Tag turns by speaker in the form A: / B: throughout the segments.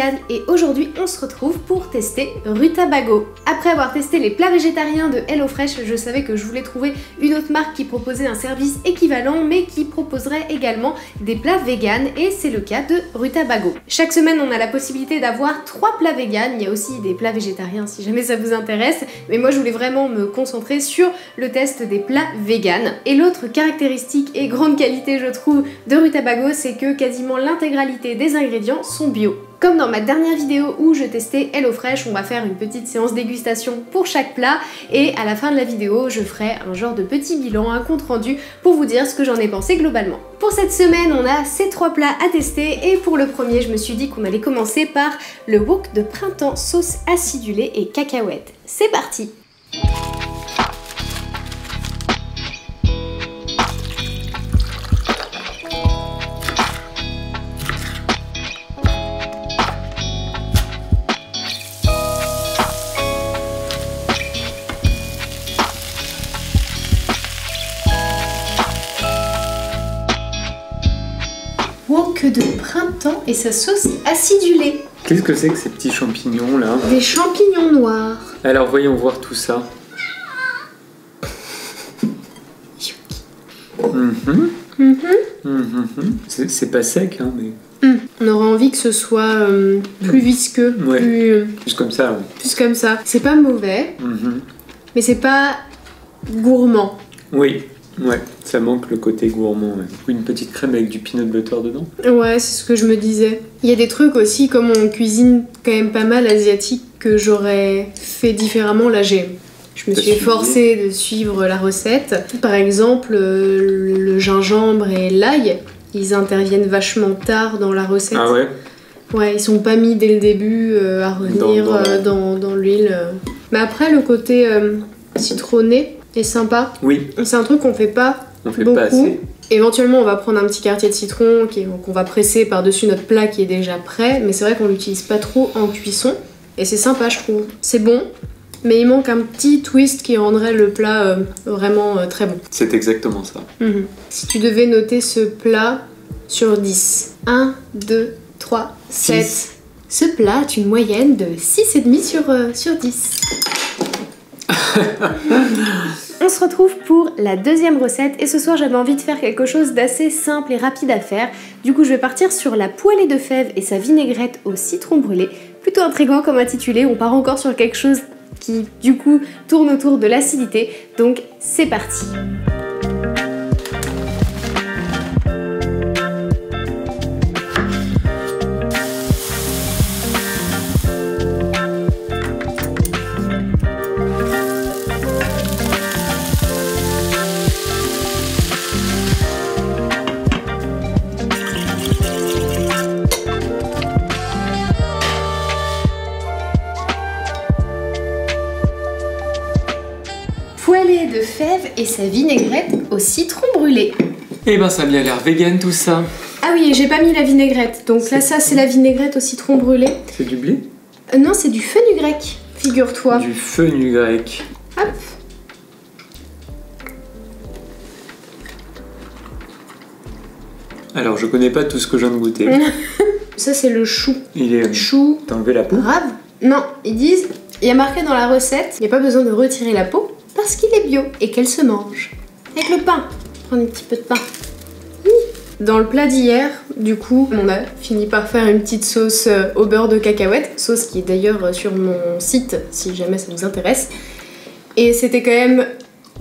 A: Morgane et aujourd'hui on se retrouve pour tester Rutabaga. Après avoir testé les plats végétariens de HelloFresh, je savais que je voulais trouver une autre marque qui proposait un service équivalent mais qui proposerait également des plats véganes et c'est le cas de Rutabaga. Chaque semaine on a la possibilité d'avoir 3 plats véganes, il y a aussi des plats végétariens si jamais ça vous intéresse, mais moi je voulais vraiment me concentrer sur le test des plats véganes. Et l'autre caractéristique et grande qualité je trouve de Rutabaga, c'est que quasiment l'intégralité des ingrédients sont bio. Comme dans ma dernière vidéo où je testais HelloFresh, on va faire une petite séance dégustation pour chaque plat et à la fin de la vidéo, je ferai un genre de petit bilan, un compte rendu pour vous dire ce que j'en ai pensé globalement. Pour cette semaine, on a ces 3 plats à tester et pour le premier, je me suis dit qu'on allait commencer par le wok de printemps sauce acidulée et cacahuètes. C'est parti! Wok de printemps et sa sauce acidulée.
B: Qu'est-ce que c'est que ces petits champignons là?
A: Des champignons noirs.
B: Alors voyons voir tout ça. C'est pas sec hein mais...
A: On aurait envie que ce soit plus visqueux,
B: ouais.
A: plus
B: comme ça. Ouais.
A: Plus comme ça. C'est pas mauvais, mais c'est pas gourmand.
B: Oui. Ouais, ça manque le côté gourmand. Ouais. Une petite crème avec du peanut butter dedans.
A: Ouais, c'est ce que je me disais. Il y a des trucs aussi, comme on cuisine quand même pas mal asiatique, que j'aurais fait différemment. Là, je me suis efforcée de suivre la recette. Par exemple, le gingembre et l'ail, ils interviennent vachement tard dans la recette.
B: Ah ouais?
A: Ouais, ils sont pas mis dès le début à revenir dans l'huile. Mais après, le côté citronné est sympa.
B: Oui.
A: C'est un truc qu'on fait pas beaucoup.
B: Pas assez.
A: Éventuellement, on va prendre un petit quartier de citron qu'on va presser par-dessus notre plat qui est déjà prêt, mais c'est vrai qu'on l'utilise pas trop en cuisson. Et c'est sympa, je trouve. C'est bon, mais il manque un petit twist qui rendrait le plat vraiment très bon.
B: C'est exactement ça.
A: Si tu devais noter ce plat sur 10, 1, 2, 3, 7. Ce plat a une moyenne de 6,5 sur 10. On se retrouve pour la deuxième recette et ce soir j'avais envie de faire quelque chose d'assez simple et rapide à faire. Du coup je vais partir sur la poêlée de fèves et sa vinaigrette au citron brûlé. Plutôt intriguant comme intitulé, on part encore sur quelque chose qui du coup tourne autour de l'acidité. Donc c'est parti. Poêlée de fèves et sa vinaigrette au citron brûlé.
B: Eh ben ça a bien l'air vegan tout ça.
A: Ah oui, et j'ai pas mis la vinaigrette. Donc là ça c'est la vinaigrette au citron brûlé.
B: C'est du blé?
A: Non, c'est du fenugrec, figure-toi.
B: Du fenugrec.
A: Hop.
B: Alors je connais pas tout ce que je viens de goûter.
A: Ça c'est le chou.
B: Il est...
A: Chou.
B: T'as enlevé la peau?
A: Rave. Non, ils disent, il y a marqué dans la recette, il n'y a pas besoin de retirer la peau parce qu'il est bio et qu'elle se mange. Avec le pain. Prendre un petit peu de pain. Dans le plat d'hier, du coup, on a fini par faire une petite sauce au beurre de cacahuète, sauce qui est d'ailleurs sur mon site si jamais ça vous intéresse. Et c'était quand même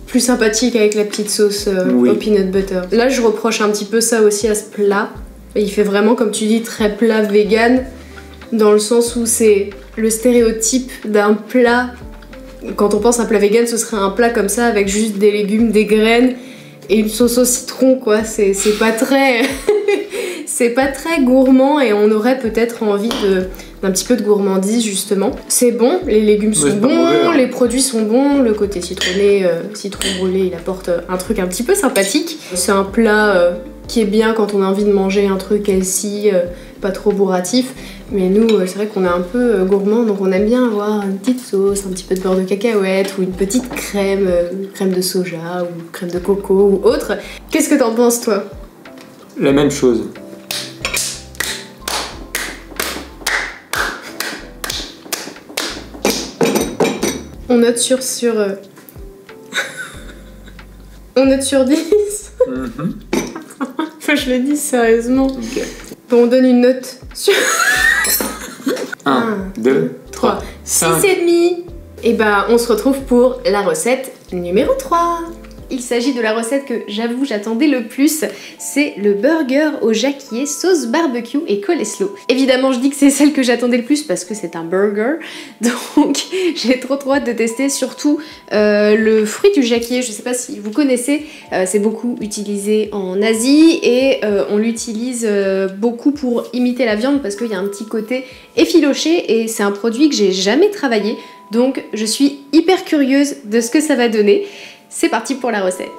A: plus sympathique avec la petite sauce au peanut butter. Là, je reproche un petit peu ça aussi à ce plat. Il fait vraiment, comme tu dis, très plat vegan, dans le sens où c'est le stéréotype d'un plat. Quand on pense à un plat vegan, ce serait un plat comme ça avec juste des légumes, des graines et une sauce au citron, quoi. C'est pas très... c'est pas très gourmand et on aurait peut-être envie d'un petit peu de gourmandise, justement. C'est bon, les légumes sont bons, mauvais, hein. Les produits sont bons, le côté citronné, citron brûlé, il apporte un truc un petit peu sympathique. C'est un plat qui est bien quand on a envie de manger un truc healthy, pas trop bourratif. Mais nous, c'est vrai qu'on est un peu gourmand, donc on aime bien avoir une petite sauce, un petit peu de beurre de cacahuète ou une petite crème, crème de soja ou crème de coco ou autre. Qu'est-ce que t'en penses, toi?
B: La même chose.
A: On note On note sur 10. Je le dis sérieusement.
B: Ok.
A: Bon, on donne une note sur...
B: 1, 2, 3,
A: 6,5. Et bah, on se retrouve pour la recette numéro 3. Il s'agit de la recette que j'avoue j'attendais le plus, c'est le burger au jacquier sauce barbecue et coleslaw. Évidemment je dis que c'est celle que j'attendais le plus parce que c'est un burger, donc j'ai trop hâte de tester, surtout le fruit du jacquier, je sais pas si vous connaissez, c'est beaucoup utilisé en Asie et on l'utilise beaucoup pour imiter la viande parce qu'il y a un petit côté effiloché et c'est un produit que j'ai jamais travaillé, donc je suis hyper curieuse de ce que ça va donner. C'est parti pour la recette.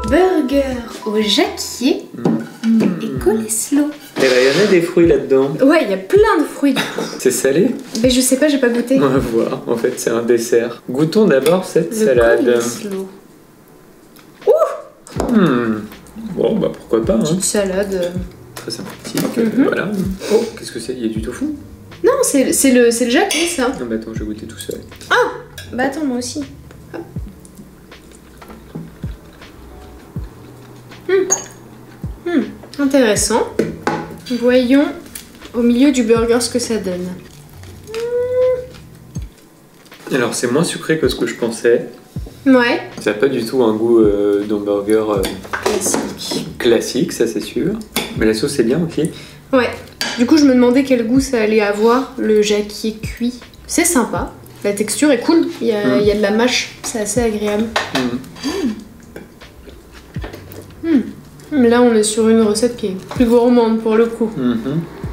A: Burger au jacquier et coleslaw.
B: Et là, il y en a des fruits là-dedans.
A: Ouais, il y a plein de fruits.
B: C'est salé?
A: Mais je sais pas, j'ai pas goûté.
B: On va voir. En fait, c'est un dessert. Goûtons d'abord cette salade.
A: Coleslaw.
B: Bon, bah pourquoi pas. Hein.
A: Petite salade.
B: Très sympathique. Voilà. Oh, qu'est-ce que c'est? Il y a du tofu?
A: Non, c'est le jacquier, ça.
B: Non, mais attends, je vais goûter tout seul.
A: Ah, bah attends, moi aussi. Intéressant. Voyons au milieu du burger ce que ça donne.
B: Alors, c'est moins sucré que ce que je pensais.
A: Ouais.
B: Ça n'a pas du tout un goût d'hamburger classique, ça c'est sûr. Mais la sauce est bien aussi.
A: Ouais. Du coup, je me demandais quel goût ça allait avoir, le jacquier cuit. C'est sympa. La texture est cool. Il y a de la mâche. C'est assez agréable. Là, on est sur une recette qui est plus gourmande pour le coup.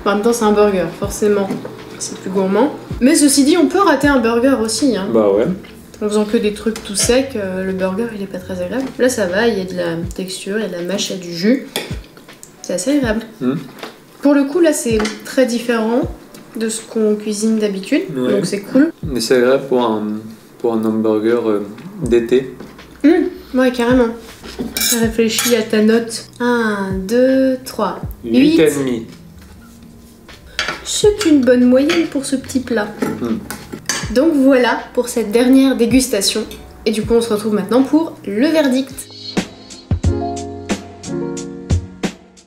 A: En même temps, c'est un burger, forcément. C'est plus gourmand. Mais ceci dit, on peut rater un burger aussi. Hein.
B: Bah ouais.
A: En faisant que des trucs tout secs, le burger, il est pas très agréable. Là, ça va, il y a de la texture, il y a de la mâche, il y a du jus. C'est assez agréable. Pour le coup, là, c'est très différent de ce qu'on cuisine d'habitude.
B: Ouais.
A: Donc, c'est cool.
B: Mais c'est agréable pour un hamburger d'été.
A: Ouais, carrément. Réfléchis à ta note. 1, 2, 3.
B: 8,5.
A: C'est une bonne moyenne pour ce petit plat. Donc voilà pour cette dernière dégustation. Et du coup, on se retrouve maintenant pour le verdict.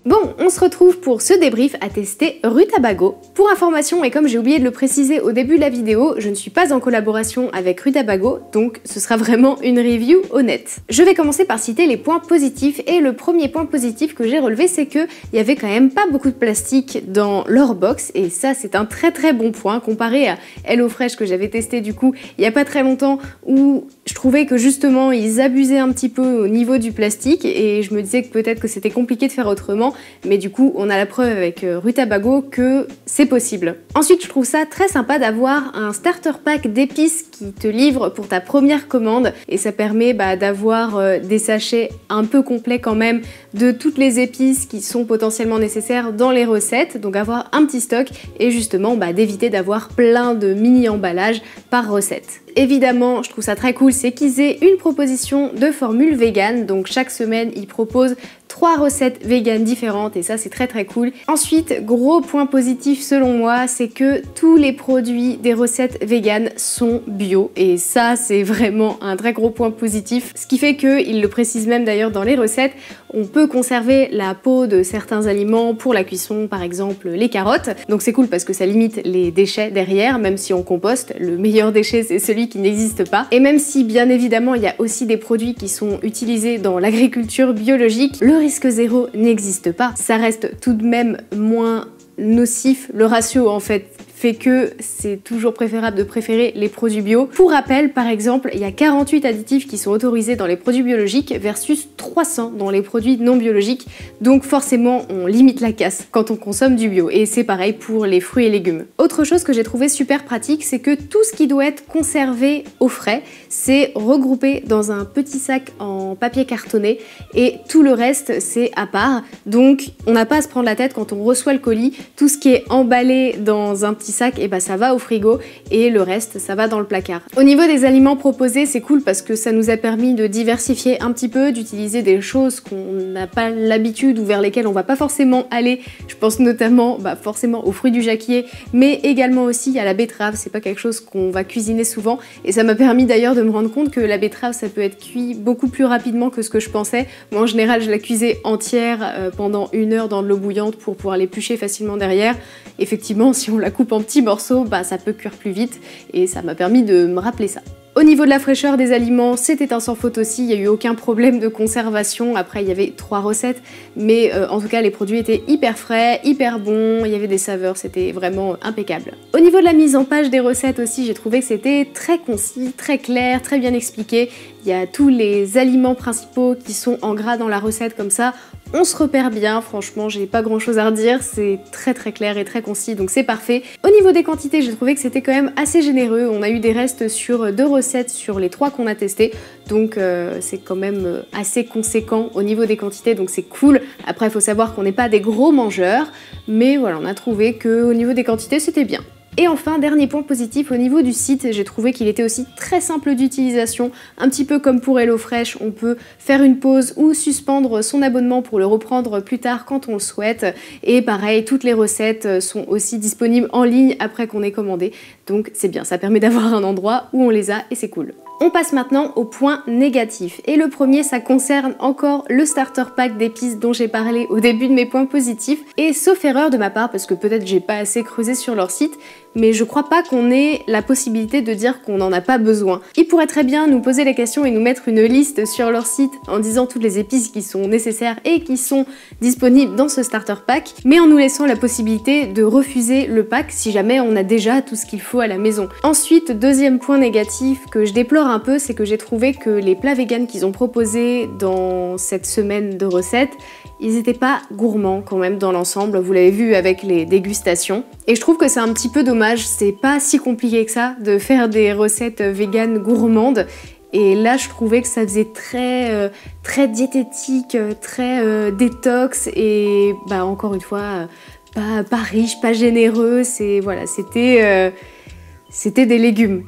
A: Bon, on se retrouve pour ce débrief à tester Rutabaga. Pour information, et comme j'ai oublié de le préciser au début de la vidéo, je ne suis pas en collaboration avec Rutabaga, donc ce sera vraiment une review honnête. Je vais commencer par citer les points positifs, et le premier point positif que j'ai relevé, c'est qu'il y avait quand même pas beaucoup de plastique dans leur box, et ça c'est un très très bon point, comparé à HelloFresh que j'avais testé du coup il y a pas très longtemps, où je trouvais que justement ils abusaient un petit peu au niveau du plastique, et je me disais que peut-être que c'était compliqué de faire autrement, mais du coup on a la preuve avec Rutabaga que c'est possible. Ensuite, je trouve ça très sympa d'avoir un starter pack d'épices qui te livre pour ta première commande, et ça permet d'avoir des sachets un peu complets quand même de toutes les épices qui sont potentiellement nécessaires dans les recettes, donc avoir un petit stock et justement d'éviter d'avoir plein de mini emballages par recette. Évidemment, je trouve ça très cool, c'est qu'ils aient une proposition de formule vegan, donc chaque semaine ils proposent 3 recettes véganes différentes, et ça c'est très très cool. Ensuite, gros point positif selon moi, c'est que tous les produits des recettes véganes sont bio, et ça c'est vraiment un très gros point positif, ce qui fait qu'ils le précisent même d'ailleurs dans les recettes, on peut conserver la peau de certains aliments pour la cuisson, par exemple les carottes, donc c'est cool parce que ça limite les déchets derrière, même si on composte, le meilleur déchet c'est celui qui n'existe pas. Et même si bien évidemment il y a aussi des produits qui sont utilisés dans l'agriculture biologique, le risque zéro n'existe pas, ça reste tout de même moins nocif, le ratio en fait fait que c'est toujours préférable de préférer les produits bio. Pour rappel, par exemple, il y a 48 additifs qui sont autorisés dans les produits biologiques versus 300 dans les produits non biologiques. Donc forcément, on limite la casse quand on consomme du bio. Et c'est pareil pour les fruits et légumes. Autre chose que j'ai trouvé super pratique, c'est que tout ce qui doit être conservé au frais, c'est regroupé dans un petit sac en papier cartonné et tout le reste, c'est à part. Donc on n'a pas à se prendre la tête quand on reçoit le colis. Tout ce qui est emballé dans un petit sac, et bah ça va au frigo et le reste ça va dans le placard. Au niveau des aliments proposés, c'est cool parce que ça nous a permis de diversifier un petit peu, d'utiliser des choses qu'on n'a pas l'habitude ou vers lesquelles on va pas forcément aller. Je pense notamment forcément aux fruits du jacquier, mais également aussi à la betterave. C'est pas quelque chose qu'on va cuisiner souvent et ça m'a permis d'ailleurs de me rendre compte que la betterave ça peut être cuit beaucoup plus rapidement que ce que je pensais. Moi en général je la cuisais entière pendant 1 heure dans de l'eau bouillante pour pouvoir l'éplucher facilement derrière. Effectivement, si on la coupe en petits morceaux, ça peut cuire plus vite et ça m'a permis de me rappeler ça. Au niveau de la fraîcheur des aliments, c'était un sans faute aussi, il n'y a eu aucun problème de conservation. Après, il y avait 3 recettes, mais en tout cas, les produits étaient hyper frais, hyper bons, il y avait des saveurs, c'était vraiment impeccable. Au niveau de la mise en page des recettes aussi, j'ai trouvé que c'était très concis, très clair, très bien expliqué. Il y a tous les aliments principaux qui sont en gras dans la recette comme ça. On se repère bien, franchement, j'ai pas grand chose à redire, c'est très clair et très concis, donc c'est parfait. Au niveau des quantités, j'ai trouvé que c'était quand même assez généreux. On a eu des restes sur 2 recettes sur les 3 qu'on a testés, donc c'est quand même assez conséquent au niveau des quantités, donc c'est cool. Après, il faut savoir qu'on n'est pas des gros mangeurs, mais voilà, on a trouvé qu'au niveau des quantités, c'était bien. Et enfin, dernier point positif, au niveau du site, j'ai trouvé qu'il était aussi très simple d'utilisation, un petit peu comme pour HelloFresh, on peut faire une pause ou suspendre son abonnement pour le reprendre plus tard quand on le souhaite. Et pareil, toutes les recettes sont aussi disponibles en ligne après qu'on ait commandé, donc c'est bien, ça permet d'avoir un endroit où on les a et c'est cool. On passe maintenant au point négatif. Et le premier, ça concerne encore le starter pack d'épices dont j'ai parlé au début de mes points positifs. Et sauf erreur de ma part, parce que peut-être j'ai pas assez creusé sur leur site, mais je crois pas qu'on ait la possibilité de dire qu'on n'en a pas besoin. Ils pourraient très bien nous poser la question et nous mettre une liste sur leur site en disant toutes les épices qui sont nécessaires et qui sont disponibles dans ce starter pack, mais en nous laissant la possibilité de refuser le pack si jamais on a déjà tout ce qu'il faut à la maison. Ensuite, deuxième point négatif que je déplore un peu, c'est que j'ai trouvé que les plats véganes qu'ils ont proposés dans cette semaine de recettes, ils étaient pas gourmands quand même dans l'ensemble, vous l'avez vu avec les dégustations. Et je trouve que c'est un petit peu dommage, c'est pas si compliqué que ça de faire des recettes véganes gourmandes. Et là, je trouvais que ça faisait très diététique, très détox et encore une fois, pas riche, pas généreux. C'était des légumes.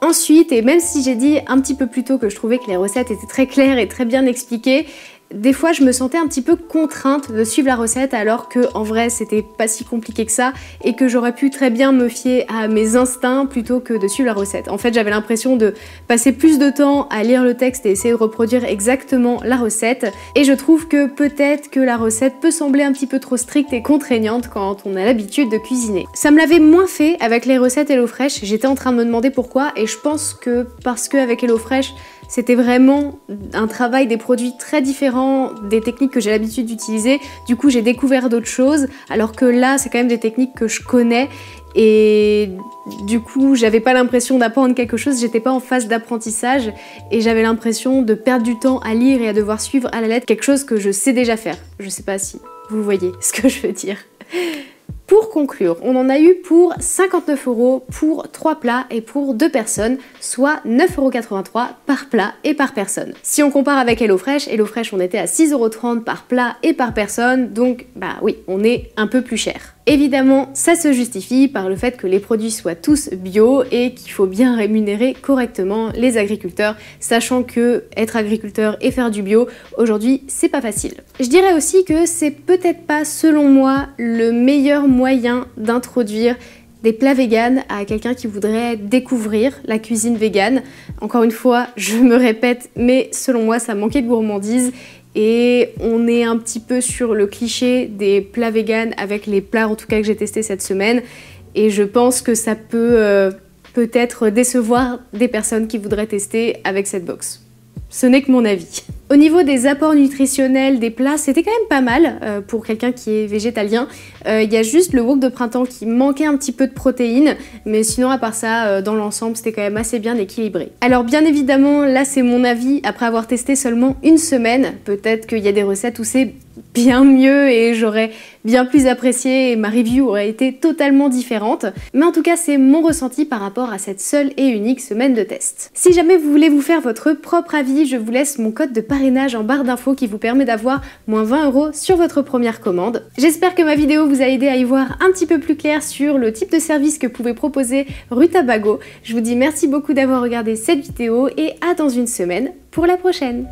A: Ensuite, et même si j'ai dit un petit peu plus tôt que je trouvais que les recettes étaient très claires et très bien expliquées, des fois je me sentais un petit peu contrainte de suivre la recette alors que en vrai c'était pas si compliqué que ça et que j'aurais pu très bien me fier à mes instincts plutôt que de suivre la recette. En fait j'avais l'impression de passer plus de temps à lire le texte et essayer de reproduire exactement la recette et je trouve que peut-être que la recette peut sembler un petit peu trop stricte et contraignante quand on a l'habitude de cuisiner. Ça me l'avait moins fait avec les recettes HelloFresh, j'étais en train de me demander pourquoi et je pense que parce qu'avec HelloFresh c'était vraiment un travail des produits très différents des techniques que j'ai l'habitude d'utiliser. Du coup, j'ai découvert d'autres choses, alors que là, c'est quand même des techniques que je connais. Et du coup, j'avais pas l'impression d'apprendre quelque chose, j'étais pas en phase d'apprentissage. Et j'avais l'impression de perdre du temps à lire et à devoir suivre à la lettre quelque chose que je sais déjà faire. Je sais pas si vous voyez ce que je veux dire. Pour conclure, on en a eu pour 59 € pour 3 plats et pour 2 personnes, soit 9,83 € par plat et par personne. Si on compare avec HelloFresh, on était à 6,30 € par plat et par personne, donc oui, on est un peu plus cher. Évidemment, ça se justifie par le fait que les produits soient tous bio et qu'il faut bien rémunérer correctement les agriculteurs, sachant que être agriculteur et faire du bio, aujourd'hui, c'est pas facile. Je dirais aussi que c'est peut-être pas, selon moi, le meilleur moyen d'introduire des plats véganes à quelqu'un qui voudrait découvrir la cuisine végane. Encore une fois, je me répète, mais selon moi, ça manquait de gourmandise. Et on est un petit peu sur le cliché des plats véganes avec les plats en tout cas que j'ai testés cette semaine. Et je pense que ça peut peut-être décevoir des personnes qui voudraient tester avec cette box. Ce n'est que mon avis. Au niveau des apports nutritionnels des plats, c'était quand même pas mal pour quelqu'un qui est végétalien. Il y a juste le wok de printemps qui manquait un petit peu de protéines, mais sinon à part ça, dans l'ensemble, c'était quand même assez bien équilibré. Alors bien évidemment, là c'est mon avis après avoir testé seulement une semaine. Peut-être qu'il y a des recettes où c'est bien mieux et j'aurais bien plus apprécié et ma review aurait été totalement différente. Mais en tout cas, c'est mon ressenti par rapport à cette seule et unique semaine de test. Si jamais vous voulez vous faire votre propre avis, je vous laisse mon code de parrainage en barre d'infos qui vous permet d'avoir moins 20 € sur votre première commande. J'espère que ma vidéo vous a aidé à y voir un petit peu plus clair sur le type de service que pouvait proposer Rutabaga. Je vous dis merci beaucoup d'avoir regardé cette vidéo et à dans une semaine pour la prochaine.